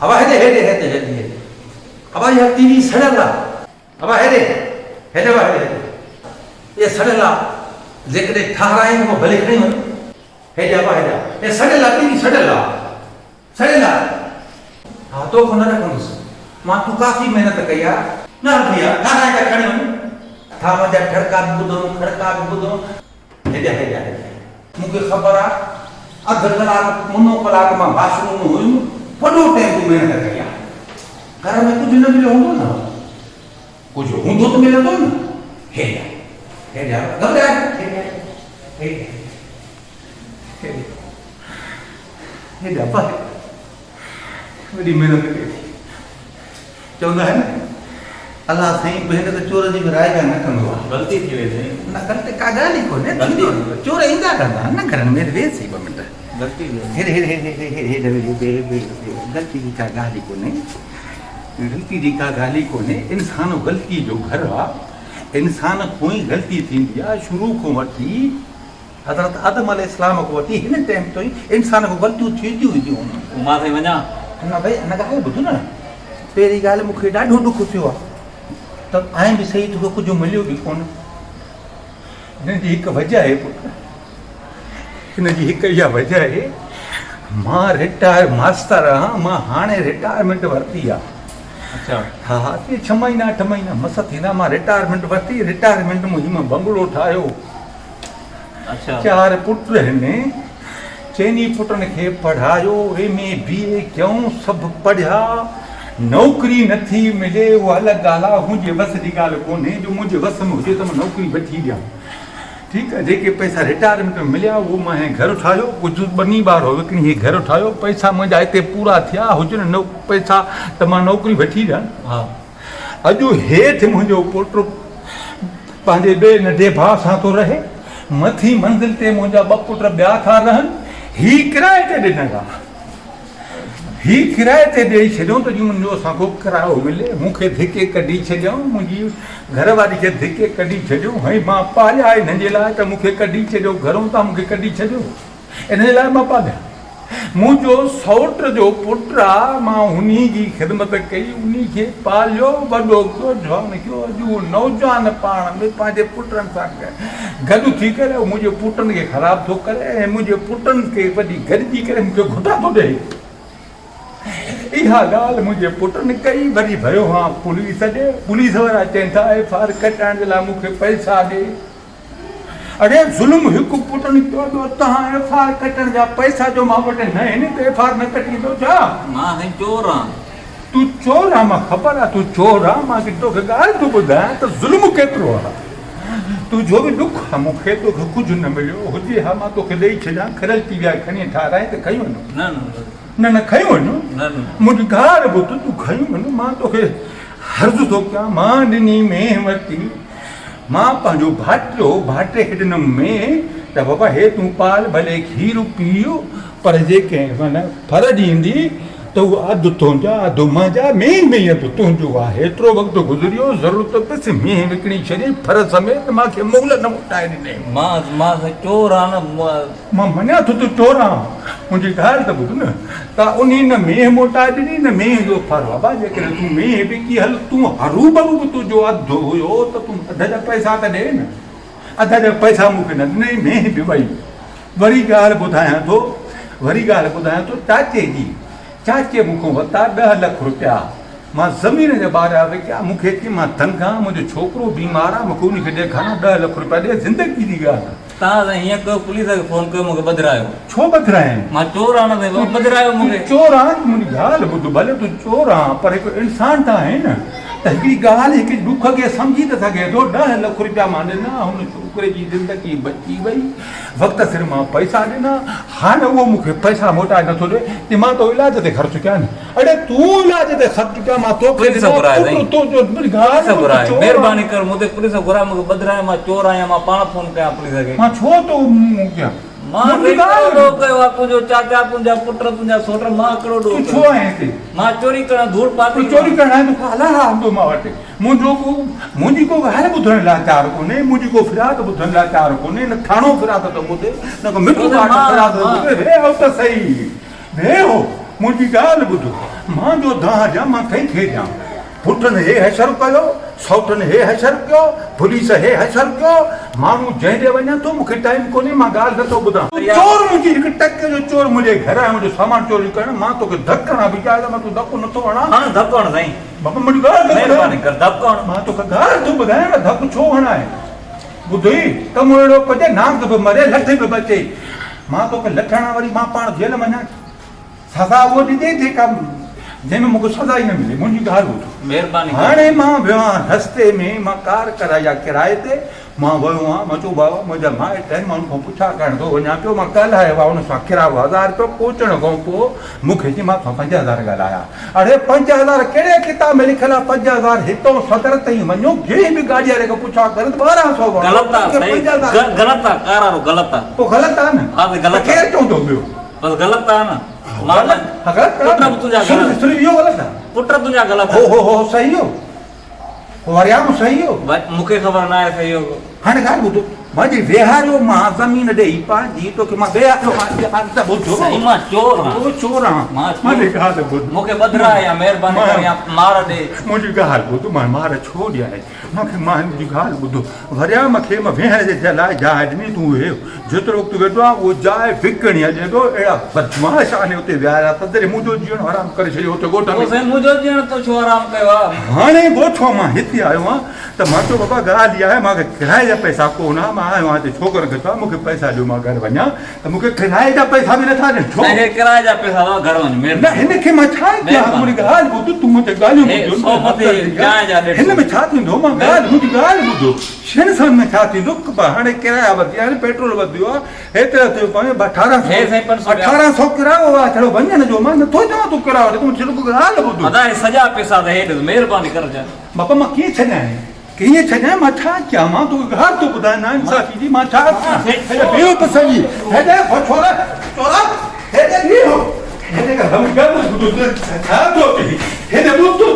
अब हेदे अब यह टीवी सड़ला अब हेदे ये सड़ला जेकॾहिं ठाराइनि वो भले खणी वञो हेॾे अब हेॾा ये सड़ला टीवी सड़ला हाँ तो को न रखंदुसि मां तूं काफ़ी महिनत कई आहे न भैया ठाराए करे खणी वञो था मुंहिंजा ठड़का बि ॿुधो खड़का बि ॿुधो हेॾा मूंखे ख़बर आहे अधु कलाक मुनो कलाक मां बाथरूम में हुयुमि वॾो टाइम तूं महिनत कई आहे घर में कुझु न मिलियो हूंदो न कुझु हूंदो त मिलंदो न हेॾा घबराए हेॾा पर वॾी महिनत कई चवंदा आहिनि अलाह साईं भेण त चोर जी बि राय न कंदो आहे ग़लती थी वई साईं न ग़लती का ॻाल्हि ई कोन्हे चोर ईंदा कंदा न घरनि में वेह सही ॿ मिंट ग़लती ग़लती जी का ॻाल्हि ई कोन्हे ग़लती जी का ॻाल्हि ई कोन्हे इंसान ग़लती जो घर आहे इंसान खां ई ग़लती थींदी आहे शुरू खां वठी हज़रत आदम अलैहिस्सलाम खां वठी हिन टाइम ताईं इंसान खां ग़लतियूं थींदियूं ईंदियूं मां साईं वञा न भई हिन ॻाल्हि ॿुध न पहिरीं ॻाल्हि मूंखे ॾाढो ॾुख थियो आहे त ऐं बि सही तोखे कुझु मिलियो बि कोन हिन जी हिकु वजह आहे पुटु हिन जी हिकु इहा वजह आहे मां रिटायर मास्तर आहियां मां हाणे रिटायरमेंट वरिती आहे अच्छा हा 6 महीना 8 महीना मस थींदा मां रिटायरमेंट वरिती रिटायरमेंट में मां बंगलो ठाहियो अच्छा 4 पुट आहिनि चइनी पुटनि खे पढ़ायो MA BA कयूं सभु पढ़िया नौकरी नथी मिले उहा अलॻि ॻाल्हि आहे मुंहिंजे वस जी ॻाल्हि कोन्हे जो मुंहिंजे वस में हुजे त मां नौकरी वठी ॾियां ठीकु आहे जेके पैसा रिटायरमेंट में मिलिया उहो मां घर ठाहियो कुझु 2 ॿार हो विकिणी घर ठाहियो पैसा मुंहिंजा हिते पूरा थिया हुजनि पैसा त मां नौकरी वठी ॾियां हा अॼु हेठि मुंहिंजो पुटु पंहिंजे ॿिए नंढे भाउ सां थो रहे मथी मंज़िल ते मुंहिंजा 2 पुट ॿिया था रहनि ही किराए ते ॾिनल आहे ही किराए ते ॾेई छॾियो त मुंहिंजो असांखो किरायो मिले मूंखे धिके कढी छॾियऊं मुंहिंजी घरवारी खे धिके कढी छॾियो ऐं मां पालिया हिन जे लाइ त मूंखे कढी छॾियो घरों तां मूंखे कढी छॾियो इन जे लाइ मां पालिया मुंहिंजो सौट जो पुटु आहे मां उन जी ख़िदमत कई उन खे पालियो वॾो कयो जवान कयो अॼु उहो नौजवान पाण में पंहिंजे पुटनि सां गॾु थी करे मुंहिंजे पुटनि खे ख़राबु थो करे ऐं मुंहिंजे पुटनि खे वॾी गॾिजी करे मूंखे घुटा थो ॾे इहा ॻाल्हि मुंहिंजे पुटनि कई वरी वियो हा पुलिस ॾे पुलिस वारा चवनि था FIR कटाइण जे लाइ मूंखे पैसा ॾे अड़े ज़ुल्म हिकु पुटनि कयो तव्हां FIR कटण जा पैसा जो मां वटि न आहिनि त FIR न कटींदो छा मां साईं चोर आहियां तूं चोर आहे मां ख़बर आहे तूं चोर आहे मां तोखे ॻाल्हि थो ॿुधायां त ज़ुल्म केतिरो आहे तुंहिंजो बि ॾुख आहे मूंखे तोखे कुझु न मिलियो हुजे हा मां तोखे ॾेई छॾियां खरल टीवी खणी ठाराए त खई वञो न खई वञो मुंहिंजी ॻाल्हि ॿुध तूं खई वञो मां तोखे हर्ज़ु थो कयां मां ॾिनी में वरिती मां पंहिंजो भाटे खे ॾिनमि में त बाबा हे तूं पाल भले खीरु पीओ पर जेके माना फर्ज़ ईंदी त उहो अधु तुंहिंजा अधु मुंहिंजा में अधु तुंहिंजो आहे एतिरो वक़्तु गुज़रियो ज़रूरत पिस में विकिणी छॾी फर्ज़ समेत मूंखे मोल न मोटाए ॾिनई मां चोर आहियां न मां मञा थो तूं चोर आहीं मुंहिंजी ॻाल्हि त ॿुध न त उन न में मोटाए ॾिनी न में जो फर बाबा जेकॾहिं तूं में विकी हल तूं हरूभरू बि तुंहिंजो अधु हुयो त तूं अध जा पैसा त ॾे न अध जा पैसा मूंखे न ॾिनई में बि वई वरी ॻाल्हि ॿुधायां थो चाचे मूंखां वरिता 10 लख रुपया मां ज़मीन जे ॿाहिरां विकिया मूंखे की मां तनख़्वाह मुंहिंजो छोकिरो बीमार आहे मूंखे उनखे ॾेखारियां 10 लख रुपया ॾे ज़िंदगी जी ॻाल्हि तव्हां हीअं कयो पुलिस खे फ़ोन कयो मूंखे ॿधायो छो ॿधायो मां चोर आहियां न ॿधायो मूंखे चोर आहीं मुंहिंजी ॻाल्हि ॿुध भले तूं चोर आहीं पर हिकु इंसान त आहे न त हिकिड़ी ॻाल्हि हिकु ॾुख खे सम्झी त सघे थो 10 लख रुपया मां ॾिना हुन छोकिरे जी ज़िंदगी बची वई वक़्त सिर मां पैसा ॾिना हाणे उहो मूंखे पैसा मोटाए नथो ॾे त मां तो इलाज ते ख़र्चु कयां न अड़े तूं इलाज ते ख़र्चु कयां मां तोखे महिरबानी कर मूंखे पुलिस घुराए मूंखे ॿधायो मां चोर आहियां मां पाण फ़ोन कयां पुलिस खे मां छो तो कयां मां कहिड़ो कयो आहे तुंहिंजो चाचा तुंहिंजा पुट तुंहिंजा सोट मां कहिड़ो ॾोह छो आहे हिते मां चोरी करण धूड़ पाती चोरी करण आहे तोखां अलाह हूंदो मां वटि मुंहिंजी को ॻाल्हि ॿुधण लाइ तयारु कोन्हे मुंहिंजी को फिराद ॿुधण लाइ तयारु कोन्हे न थाणो फिराद थो ॿुधे न को मिठो फिराद थो ॿुधे वेहो त सही वेहो मुंहिंजी ॻाल्हि ॿुधो मां जो दहा ॾियां मां कंहिंखे ॾियां पुटनि हे हैसर कयो सौटनि हे हैसर कयो पुलिस हे हैसर कयो माण्हू जंहिं ॾे वञा थो मूंखे टाइम कोन्हे मां ॻाल्हि नथो ॿुधां चोर मुंहिंजी हिकु टके जो चोर मुंहिंजे घर आयो मुंहिंजो सामान चोरी करणु मां तोखे धकु हणां वीचार मां तूं धकु नथो हणां हाणे धक्को हण साईं बाबा मुंहिंजी ॻाल्हि महिरबानी कर धक्को हण मां तोखे ॻाल्हि थो ॿुधायां न धकु छो हणाए ॿुधई कमु अहिड़ो कजे नांग बि मरे लठ बि बचे मां तोखे लठ हणां वरी मां पाण जेल में वञा सज़ा उहो ॾिजे जेका जंहिंमें मूंखे सज़ा ई न मिले मुंहिंजी ॻाल्हि ॿुधो महिरबानी हाणे मां वियो आहियां रस्ते में मां कार कराई आहे किराए ते मां वियो आहियां मां चयो बाबा मुंहिंजा माइट आहिनि मां हुन खां पुछा करण थो वञा पियो मां ॻाल्हायो आहे हुन सां किरायो 1000 रुपयो पहुचण खां पोइ मूंखे चई मां 5000 ॻाल्हाया अड़े 5000 कहिड़े किताब में लिखियलु आहे 5000 हितां सदर ताईं वञो जंहिं बि गाॾी वारे खां पुछा कर 1200 गलत आहे साईं गलत आहे कार वारो गलत आहे पोइ ग़लति आहे न हा त ग़लति केरु चवंदो ॿियो बस गलत आहे न ग़लति पुट तुंहिंजा ग़लति सिर्फ़ु इहो ग़लति आहे पुट तुंहिंजा ग़लति हो सही हो वरियाम सही हो मूंखे ख़बर न आहे सही हो हाणे ॻाल्हि ॿुधो मुंहिंजी वेहारियो मां ज़मीन ॾेई पंहिंजी तोखे मां वेहारियो साईं मां चोर आहियां चोर आहियां मुंहिंजी ॻाल्हि ॿुध मूंखे ॿधरा या महिरबानी करे या मार ॾे मुंहिंजी ॻाल्हि ॿुध मां मार छो ॾियां मूंखे मां हिनजी ॻाल्हि ॿुधो वरिया मूंखे मां वेहण जे लाइ जाइ ॾिनी तूं वेहो जेतिरो वक़्तु वेठो आहे उहो जाइ विकिणी हले थो अहिड़ा बदमाश आने उते विहारिया तॾहिं मुंहिंजो जीअण आराम करे छॾियो हुते ॻोठ में मुंहिंजो जीअण तो छो आराम कयो आहे हाणे ॻोठो मां हिते आयो आहियां त मां चयो बाबा ॻाल्हि इहा आहे मूंखे किराए जा पैसा कोन आहे मां आयो आहियां हिते छोकिरनि खे चवां मूंखे पैसा ॾियो मां घर वञा त मूंखे किराए जा पैसा बि नथा ॾियनि छो किराए जा पैसा घर वञ न हिनखे मां छा कयां मुंहिंजी ॻाल्हि ॿुध तूं मूंखे ॻाल्हियूं हिन में छा थींदो मां मुंहिंजी ॻाल्हि ॿुधो शिनसन में छा थींदो हाणे किराया वधिया आहिनि पेट्रोल वधियो आहे हेतिरा थियो पवे 1800 किरायो आहे छड़ो वञण जो मां नथो चवां तूं किरायो तूं सिर्फ़ु ॻाल्हि ॿुधो सॼा पैसा त हेठि महिरबानी कर बाबा मां कीअं छॾां कीअं छॾां मां छा कयां मां तोखे ॻाल्हि थो ॿुधायां ना इंसाफ़ी जी मां छा ॿियो त सही हेॾे छोरा छोरा हेॾे बीहो हेॾे छा थो हेॾे ॿुधो